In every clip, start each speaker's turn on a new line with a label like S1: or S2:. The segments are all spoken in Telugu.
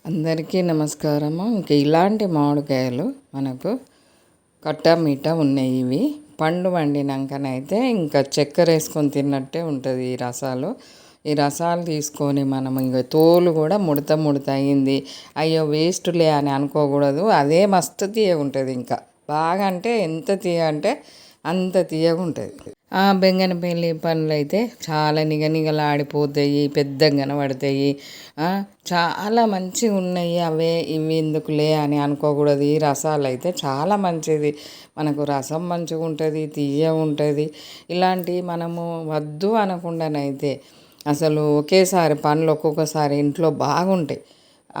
S1: అందరికీ నమస్కారము. ఇంక ఇలాంటి మామిడికాయలు మనకు కట్ట మీట ఉన్నాయి. ఇవి పండు వండినాకనైతే ఇంకా చక్కెర వేసుకొని తిన్నట్టే ఉంటుంది. ఈ రసాలు తీసుకొని మనం ఇంక తోలు కూడా ముడత ముడత అయింది, అయ్యో వేస్ట్లే అని అనుకోకూడదు. అదే మస్తు తీయగా ఉంటుంది. ఇంకా బాగా అంటే ఎంత తీయ అంటే అంత తీయగా ఉంటుంది. బెంగనపల్లి పండ్లు అయితే చాలా నిగనిగలాడిపోతాయి, పెద్దగా కనబడతాయి, చాలా మంచిగా ఉన్నాయి. అవే ఇవి ఎందుకులే అని అనుకోకూడదు. ఈ రసాలు అయితే చాలా మంచిది. మనకు రసం మంచిగా ఉంటుంది, తీయ ఉంటుంది. ఇలాంటివి మనము వద్దు అనకుండానైతే అసలు ఒకేసారి పండ్లు ఒక్కొక్కసారి ఇంట్లో బాగుంటాయి.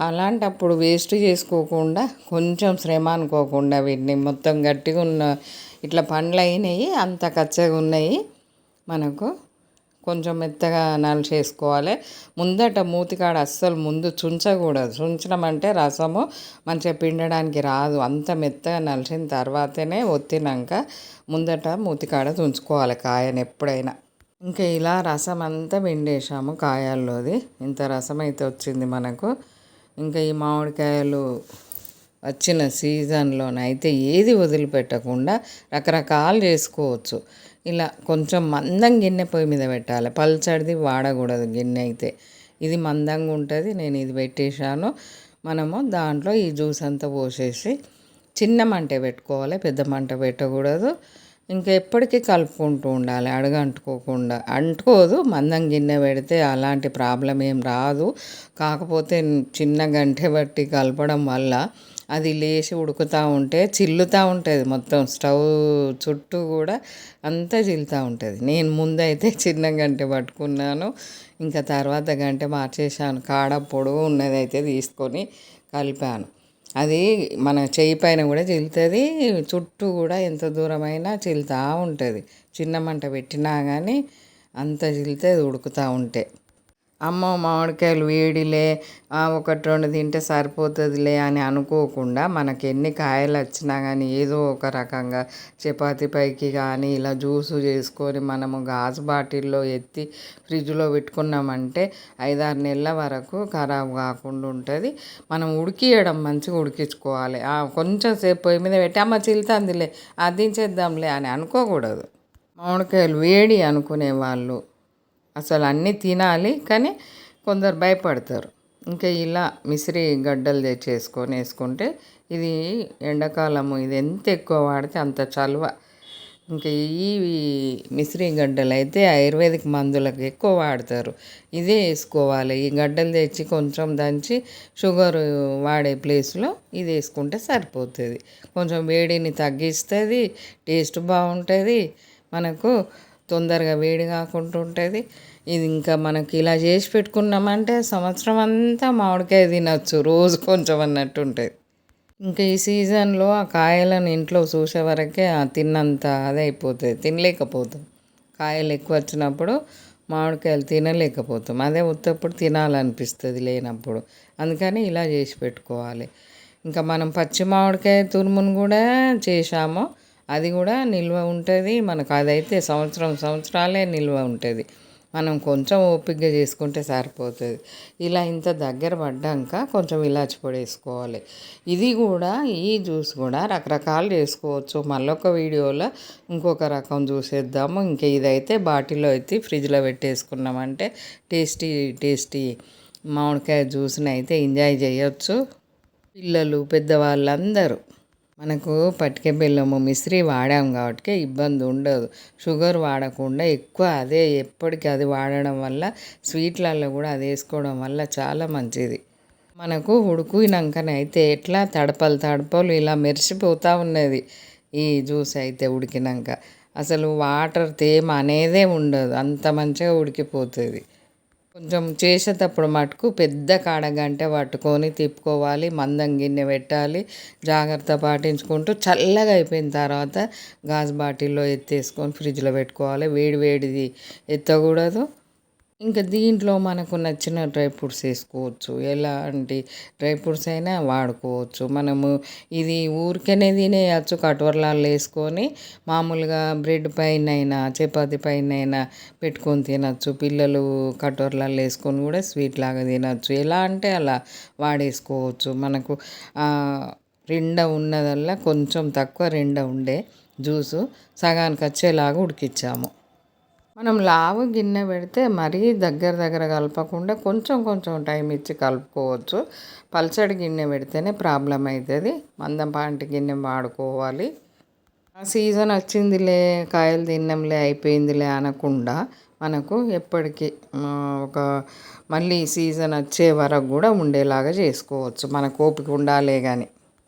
S1: అలాంటప్పుడు వేస్ట్ చేసుకోకుండా, కొంచెం శ్రమ అనుకోకుండా వీటిని మొత్తం గట్టిగా ఉన్న ఇట్లా పండ్లు అయినాయి, అంత కచ్చగా ఉన్నాయి. మనకు కొంచెం మెత్తగా నలిచేసుకోవాలి. ముందట మూతికాడ అస్సలు ముందు చుంచకూడదు. చుంచడం రసము మంచిగా పిండడానికి రాదు. అంత మెత్తగా నలిచిన తర్వాతనే ఒత్తినాక ముందట మూతికాడ తుంచుకోవాలి కాయను ఎప్పుడైనా. ఇంకా ఇలా రసం అంతా పిండేసాము కాయల్లోది. ఇంత రసం అయితే వచ్చింది మనకు. ఇంకా ఈ మామిడికాయలు వచ్చిన సీజన్లోనైతే ఏది వదిలిపెట్టకుండా రకరకాలు చేసుకోవచ్చు. ఇలా కొంచెం మందం గిన్నె పొయ్యి మీద పెట్టాలి, పల్చడిది వాడకూడదు గిన్నె అయితే. ఇది మందంగా ఉంటుంది. నేను ఇది పెట్టేశాను. మనము దాంట్లో ఈ జ్యూస్ అంతా పోసేసి చిన్న మంట పెట్టుకోవాలి, పెద్ద మంట పెట్టకూడదు. ఇంకా ఎప్పటికీ కలుపుకుంటూ ఉండాలి, అంటుకోకుండా. అంటుకోదు, మందం గిన్నె పెడితే అలాంటి ప్రాబ్లం ఏం రాదు. కాకపోతే చిన్న గంటె బట్టి కలపడం వల్ల అది లేచి ఉడుకుతూ ఉంటే చిల్లుతూ ఉంటుంది. మొత్తం స్టవ్ చుట్టూ కూడా అంతా చిల్లుతూ ఉంటుంది. నేను ముందైతే చిన్న గంటె పట్టుకున్నాను, ఇంకా తర్వాత గంటె మార్చేసాను. కాడ పొడవు ఉన్నదైతే తీసుకొని కలిపాను. అది మన చేయి పైన కూడా చిల్లుతుంది, చుట్టూ కూడా ఎంత దూరమైనా చిల్లుతూ ఉంటుంది. చిన్న మంట పెట్టినా కానీ అంత చిల్లుతుంది ఉడుకుతూ ఉంటే. అమ్మో మామిడికాయలు వేడిలే, ఒకటి రెండు తింటే సరిపోతుందిలే అని అనుకోకుండా, మనకి ఎన్ని కాయలు వచ్చినా కానీ ఏదో ఒక రకంగా చపాతీ పైకి కానీ ఇలా జ్యూసు చేసుకొని మనము గాజు బాటిల్లో ఎత్తి ఫ్రిడ్జ్లో పెట్టుకున్నామంటే 5-6 నెలల వరకు ఖరాబ్ కాకుండా ఉంటుంది. మనం ఉడికియడం మంచిగా ఉడికించుకోవాలి. కొంచెం సేపు పొయ్యి మీద పెట్టి అమ్మ చిల్లుతుందిలే అది దించేద్దాంలే అని అనుకోకూడదు. మామిడికాయలు వేడి అనుకునే వాళ్ళు అసలు అన్నీ తినాలి, కానీ కొందరు భయపడతారు. ఇంకా ఇలా మిశ్రీ గడ్డలు తెచ్చేసుకొని వేసుకుంటే, ఇది ఎండాకాలము, ఇది ఎంత ఎక్కువ వాడితే అంత చలువ. ఇంకా ఈ మిశ్రీ గడ్డలు అయితే ఆయుర్వేదిక్ మందులకు ఎక్కువ వాడతారు. ఇదే వేసుకోవాలి. ఈ గడ్డలు తెచ్చి కొంచెం దంచి షుగర్ వాడే ప్లేస్లో ఇది వేసుకుంటే సరిపోతుంది. కొంచెం వేడిని తగ్గిస్తుంది, టేస్ట్ బాగుంటుంది, మనకు తొందరగా వేడి కాకుండా ఉంటుంది. ఇది ఇంకా మనకి ఇలా చేసి పెట్టుకున్నామంటే సంవత్సరం అంతా మామిడికాయ తినచ్చు, రోజు కొంచెం అన్నట్టు ఉంటుంది. ఇంకా ఈ సీజన్లో ఆ కాయలను ఇంట్లో చూసే వరకే తిన్నంత అదే అయిపోతుంది, తినలేకపోతాం. కాయలు ఎక్కువ వచ్చినప్పుడు మామిడికాయలు తినలేకపోతాం. అదే ఉత్తప్పుడు తినాలనిపిస్తుంది లేనప్పుడు. అందుకని ఇలా చేసి పెట్టుకోవాలి. ఇంకా మనం పచ్చి మామిడికాయ తురుమును కూడా చేసాము, అది కూడా నిల్వ ఉంటుంది మనకు. అదైతే సంవత్సరాలే నిల్వ ఉంటుంది. మనం కొంచెం ఓపికగా చేసుకుంటే సరిపోతుంది. ఇలా ఇంత దగ్గర పడ్డాక కొంచెం ఇలాచి పొడి వేసుకోవాలి. ఇది కూడా, ఈ జ్యూస్ కూడా రకరకాలు చేసుకోవచ్చు. మళ్ళొక వీడియోలో ఇంకొక రకం జ్యూస్ వేద్దాము. ఇంకా ఇదైతే బాటిల్లో ఎత్తి ఫ్రిడ్జ్లో పెట్టేసుకున్నామంటే టేస్టీ మామిడికాయ జ్యూస్ని అయితే ఎంజాయ్ చేయొచ్చు. పిల్లలు పెద్దవాళ్ళందరూ. మనకు పటిక బెల్లము మిశ్రీ వాడాం కాబట్టి ఇబ్బంది ఉండదు. షుగర్ వాడకుండా ఎక్కువ అదే ఎప్పటికీ అది వాడడం వల్ల, స్వీట్లలో కూడా అది వేసుకోవడం వల్ల చాలా మంచిది. మనకు ఉడికినాకనైతే ఎట్లా తడపలు ఇలా మెరిసిపోతూ ఉన్నది ఈ జ్యూస్ అయితే ఉడికినాక. అసలు వాటర్ తేమ అనేదే ఉండదు, అంత మంచిగా ఉడికిపోతుంది. కొంచెం చేసేటప్పుడు మటుకు పెద్ద కాడగంటే పట్టుకొని తిప్పుకోవాలి, మందం గిన్నె పెట్టాలి, జాగ్రత్త పాటించుకుంటూ. చల్లగా అయిపోయిన తర్వాత గాజు బాటిల్లో ఎత్తేసుకొని ఫ్రిడ్జ్లో పెట్టుకోవాలి. వేడిది ఎత్తకూడదు, ఇంకా దీంట్లో మనకు నచ్చిన డ్రై ఫ్రూట్స్ వేసుకోవచ్చు. ఎలాంటి డ్రై ఫ్రూట్స్ అయినా వాడుకోవచ్చు. మనము ఇది ఊరికనే తినేయచ్చు కటోరలలో వేసుకొని, మామూలుగా బ్రెడ్ పైనైనా చపాతీ పైనైనా పెట్టుకొని తినచ్చు. పిల్లలు కటోరలలో వేసుకొని కూడా స్వీట్ లాగా తినచ్చు. ఎలా అంటే అలా వాడేసుకోవచ్చు. మనకు రెండ ఉన్నదల్లా కొంచెం తక్కువ రెండ ఉండే జ్యూసు సగానికి వచ్చేలాగా ఉడికిచ్చాము. మనం లావు గిన్నె పెడితే మరీ దగ్గర దగ్గర కలపకుండా కొంచెం కొంచెం టైం ఇచ్చి కలుపుకోవచ్చు. పల్చడి గిన్నె పెడితేనే ప్రాబ్లం అవుతుంది. మందంపాటి గిన్నె వాడుకోవాలి. సీజన్ వచ్చిందిలే కాయలు తిన్నాంలే అయిపోయిందిలే అనకుండా మనకు ఎప్పటికీ ఒక మళ్ళీ సీజన్ వచ్చే వరకు కూడా ఉండేలాగా చేసుకోవచ్చు. మనకు ఓపిక ఉండాలే కానీ.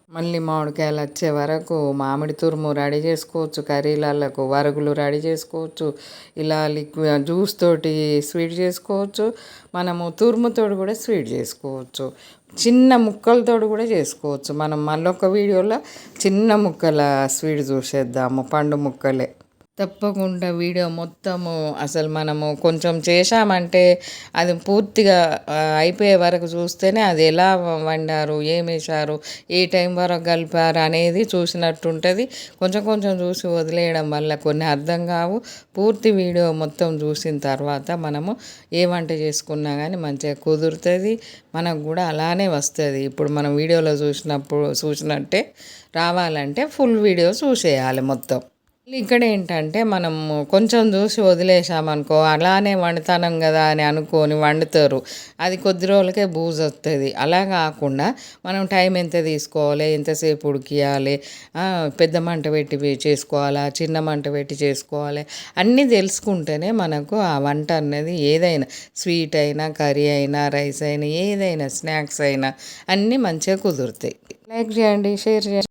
S1: మళ్ళీ మామిడికాయలు వచ్చే వరకు మామిడి తురుము రెడీ చేసుకోవచ్చు. కర్రీలకు వరుగులు రెడీ చేసుకోవచ్చు. ఇలా లిక్విడ్ జ్యూస్ తోటి స్వీట్ చేసుకోవచ్చు. మనము తురుముతోటి కూడా స్వీట్ చేసుకోవచ్చు. చిన్న ముక్కలతో కూడా చేసుకోవచ్చు. మనం మళ్ళొక వీడియోలో చిన్న ముక్కల స్వీట్ చూసేద్దాము. పండు ముక్కలే. తప్పకుండా వీడియో మొత్తము అసలు మనము కొంచెం చేశామంటే అది పూర్తిగా అయిపోయే వరకు చూస్తేనే అది ఎలా వండారు, ఏమి వేశారు, ఏ టైం వరకు కలిపారు అనేది చూసినట్టు ఉంటుంది. కొంచెం కొంచెం చూసి వదిలేయడం వల్ల కొన్ని అర్థం కావు. పూర్తి వీడియో మొత్తం చూసిన తర్వాత మనము ఏ వంట చేసుకున్నా కానీ మంచిగా కుదురుతుంది. మనకు కూడా అలానే వస్తుంది. ఇప్పుడు మనం వీడియోలో చూసినట్టే రావాలంటే ఫుల్ వీడియో చూసేయాలి మొత్తం. ఇక్కడ ఏంటంటే మనము కొంచెం చూసి వదిలేసామనుకో అలానే వండుతానం కదా అని అనుకొని వండుతారు. అది కొద్ది రోజులకే బూజు వస్తుంది. అలా కాకుండా మనం టైం ఎంత తీసుకోవాలి, ఎంతసేపు ఉడికియాలి, పెద్ద మంట పెట్టి చేసుకోవాలా, చిన్న మంట పెట్టి చేసుకోవాలి, అన్నీ తెలుసుకుంటేనే మనకు ఆ వంట అనేది ఏదైనా స్వీట్ అయినా, కర్రీ అయినా, రైస్ అయినా, ఏదైనా స్నాక్స్ అయినా అన్నీ మంచిగా కుదురుతాయి. లైక్ చేయండి, షేర్ చేయండి.